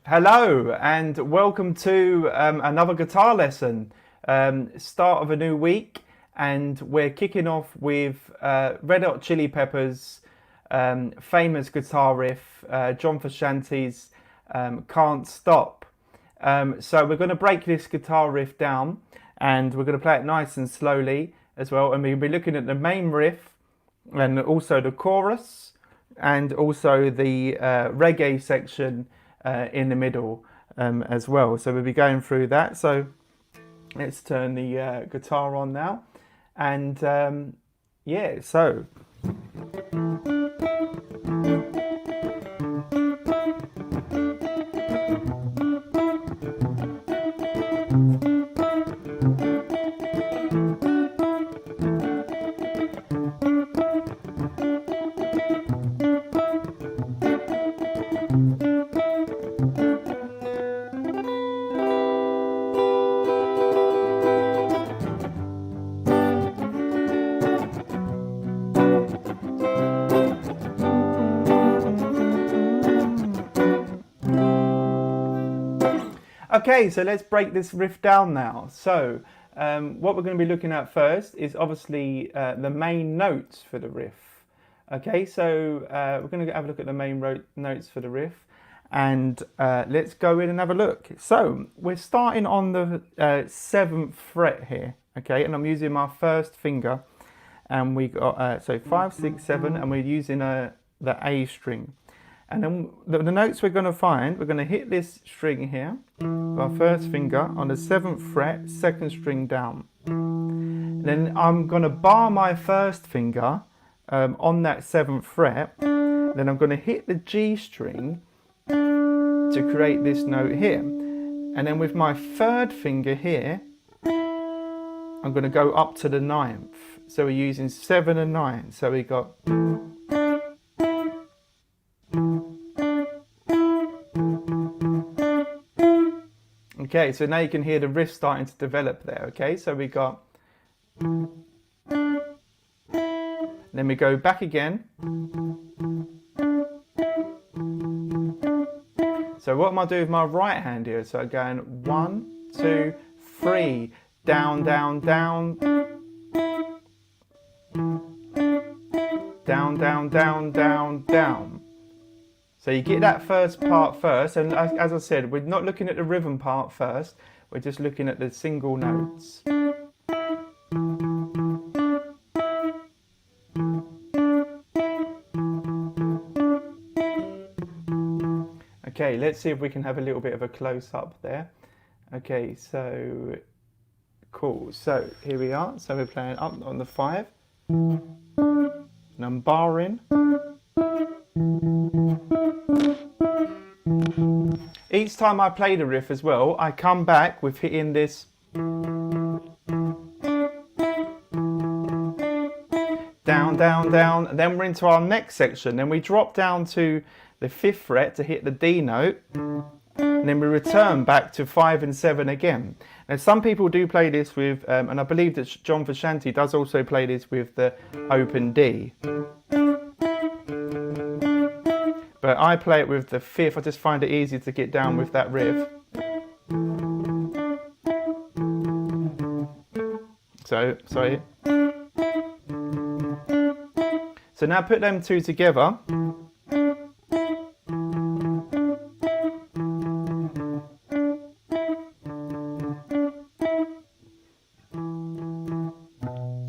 Hello and welcome to another guitar lesson. Start of a new week, and we're kicking off with Red Hot Chili Peppers' famous guitar riff, John Frusciante's Can't Stop. So we're going to break this guitar riff down and we're going to play it nice and slowly as well. And we'll be looking at the main riff and also the chorus and also the reggae section in the middle as well. So we'll be going through that. So let's turn the guitar on now. And yeah, so. Okay, so let's break this riff down now. So what we're going to be looking at first is obviously the main notes for the riff. Okay, so we're going to have a look at the main notes for the riff, and let's go in and have a look. So we're starting on the 7th fret here, okay, and I'm using my first finger, and we got so 5, 6, 7, and we're using the A string. And then the notes we're going to find, we're going to hit this string here, our first finger on the 7th fret, 2nd string down. Then I'm going to bar my first finger on that 7th fret. Then I'm going to hit the G string to create this note here. And then with my 3rd finger here, I'm going to go up to the 9th. So we're using 7 and 9. So we got... Okay, so now you can hear the riff starting to develop there, okay? So we got... Then we go back again. So what am I doing with my right hand here? So I'm going 1, 2, 3, down, down, down. Down, down, down, down, down. So you get that first part first, and as I said, we're not looking at the rhythm part first, we're just looking at the single notes. Okay, let's see if we can have a little bit of a close-up there. Okay, so cool, so here we are, so we're playing up on the 5, and I'm barring. Each time I play the riff as well, I come back with hitting this down, down, down, and then we're into our next section. Then we drop down to the 5th fret to hit the D note, and then we return back to 5 and 7 again. Now some people do play this with, and I believe that John Frusciante does also play this with the open D. But I play it with the 5th, I just find it easier to get down with that riff. So, sorry. So now put them two together.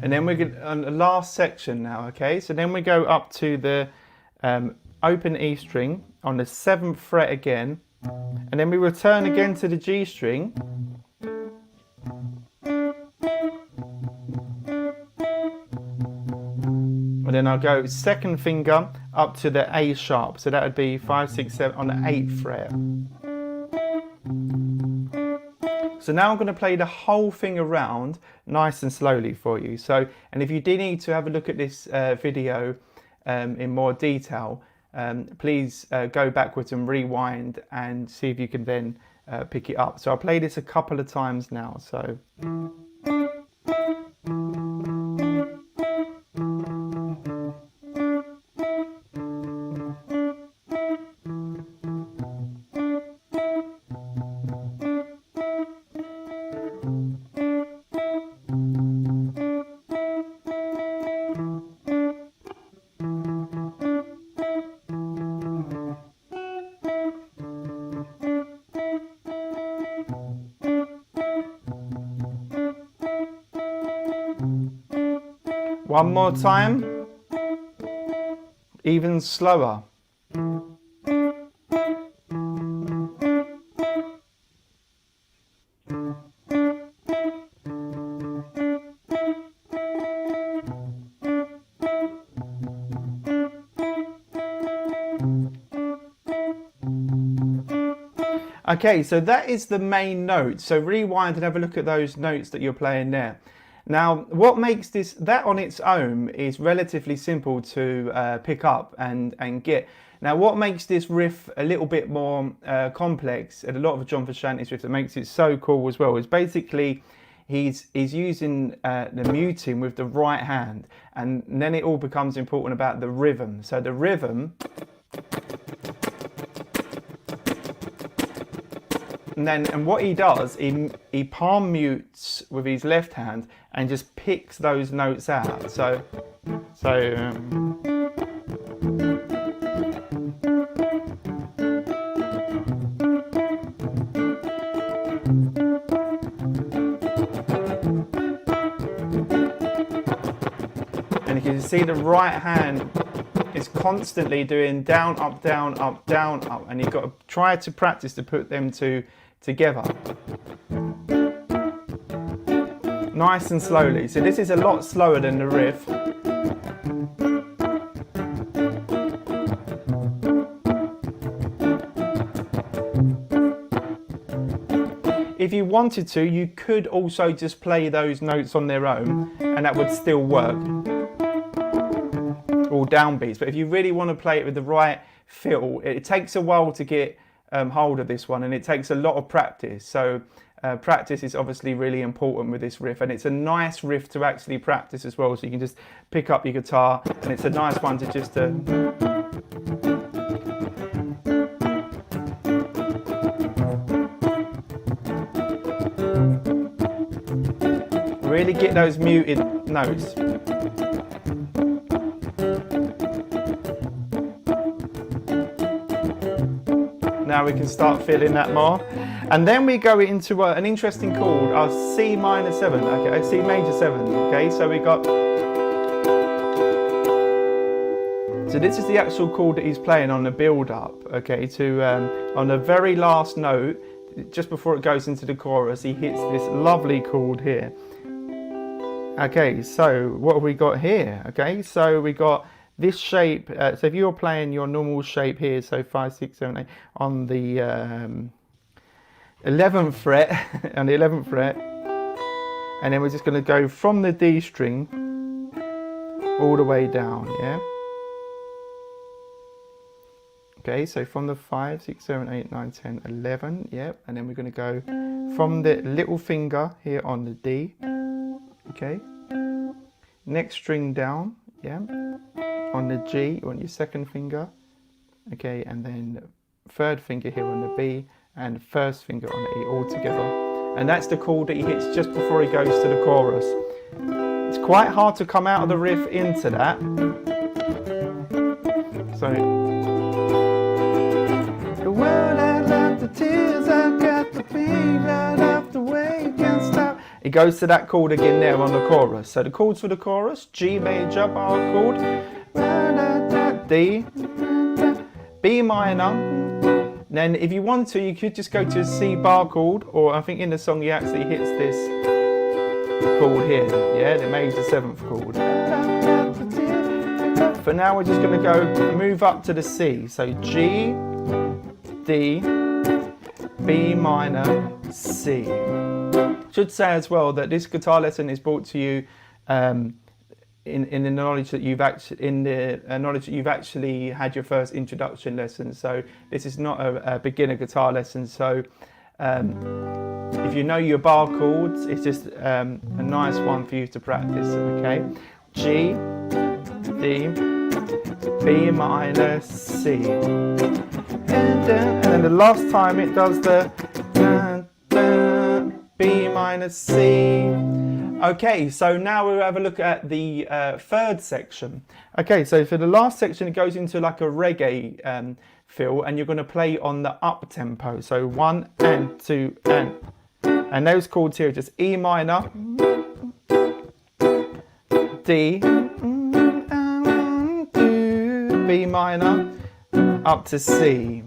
And then we get on the last section now, okay? So then we go up to the open E string on the 7th fret again, and then we return again to the G string, and then I'll go 2nd finger up to the A sharp, so that would be 5, 6, 7 on the 8th fret. So now I'm going to play the whole thing around nice and slowly for you. So, and if you do need to have a look at this video in more detail, please go backwards and rewind and see if you can then pick it up. So I'll play this a couple of times now. So. One more time. Even slower. Okay, so that is the main note. So rewind and have a look at those notes that you're playing there. Now, what makes that on its own is relatively simple to pick up and get. Now, what makes this riff a little bit more complex, and a lot of John Frusciante's riff that makes it so cool as well, is basically he's using the muting with the right hand, and then it all becomes important about the rhythm. So the rhythm, and what he does, he palm mutes with his left hand and just picks those notes out. And you can see the right hand is constantly doing down, up, down, up, down, up, and you've got to try to practice to put them together. Nice and slowly. So this is a lot slower than the riff. If you wanted to, you could also just play those notes on their own, and that would still work. All downbeats. But if you really want to play it with the right feel, it takes a while to get hold of this one, and it takes a lot of practice. So practice is obviously really important with this riff, and it's a nice riff to actually practice as well. So you can just pick up your guitar, and it's a nice one to just really get those muted notes. Now we can start feeling that more. And then we go into an interesting chord, our C minor 7, okay, C major 7, okay, so we got, so this is the actual chord that he's playing on the build up, okay, on the very last note, just before it goes into the chorus, he hits this lovely chord here. Okay, so what have we got here? Okay, so we got this shape, so if you're playing your normal shape here, so 5, 6, 7, 8, on the 11th fret, on the 11th fret, and then we're just going to go from the D string all the way down, yeah? Okay, so from the 5, 6, 7, 8, 9, 10, 11, yep, and then we're going to go from the little finger here on the D, okay? Next string down, yeah? On the G, on your second finger, okay, and then third finger here on the B, and first finger on the E, all together. And that's the chord that he hits just before he goes to the chorus. It's quite hard to come out of the riff into that. So, the world I love, the tears I got, the pain right off the way, can't stop. It goes to that chord again there on the chorus. So the chords for the chorus: G major bar chord, D, B minor. Then if you want to, you could just go to a C bar chord, or I think in the song he actually hits this chord here, yeah, the major 7th chord. For now we're just going to go move up to the C. So G, D, B minor, C. Should say as well that this guitar lesson is brought to you in the knowledge that you've actually had your first introduction lesson. So this is not a beginner guitar lesson. So if you know your bar chords, it's just a nice one for you to practice. Okay, G, D, B minor, C, and then the last time it does the B minor, C. Okay, so now we'll have a look at the third section. Okay, so for the last section, it goes into like a reggae feel, and you're going to play on the up tempo. So 1 and 2 and those chords here are just E minor, D, B minor up to C.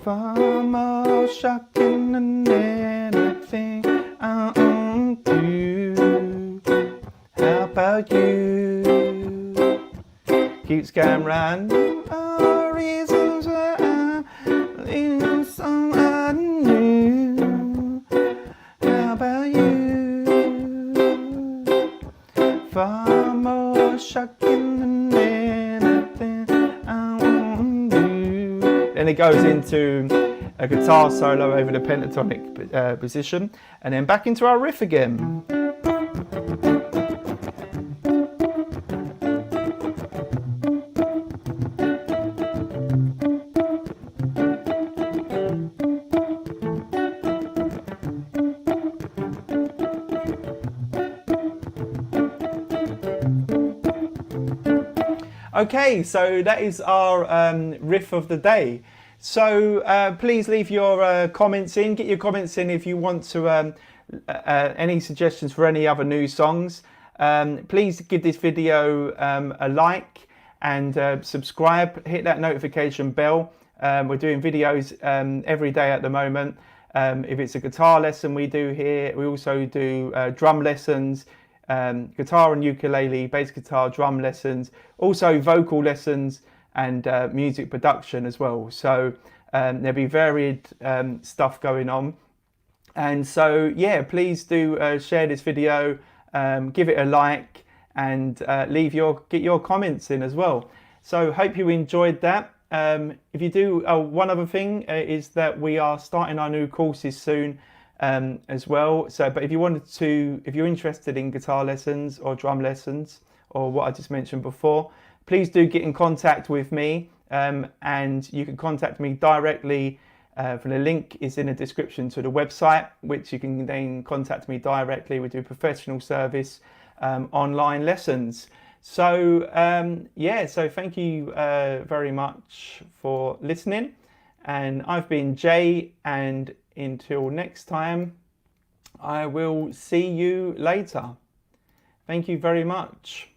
Far more shocking than anything I do. How about you? Keeps going round. All reasons why I leave someone new. How about you? Far more shocking than anything I want to do. Then it goes into a guitar solo over the pentatonic position, and then back into our riff again. Okay, so that is our riff of the day. So please leave your comments in. Get your comments in if you want to, any suggestions for any other new songs. Please give this video a like and subscribe. Hit that notification bell. We're doing videos every day at the moment. If it's a guitar lesson we do here, we also do drum lessons, guitar and ukulele, bass guitar, drum lessons, also vocal lessons and music production as well. So there'll be varied stuff going on. And so, yeah, please do share this video, give it a like, and get your comments in as well. So hope you enjoyed that. If you do, one other thing is that we are starting our new courses soon as well. So, but if you're interested in guitar lessons or drum lessons or what I just mentioned before, please do get in contact with me, and you can contact me directly. From the link is in the description to the website, which you can then contact me directly. We do professional service, online lessons. So yeah, so thank you very much for listening, and I've been Jay, and until next time, I will see you later. Thank you very much.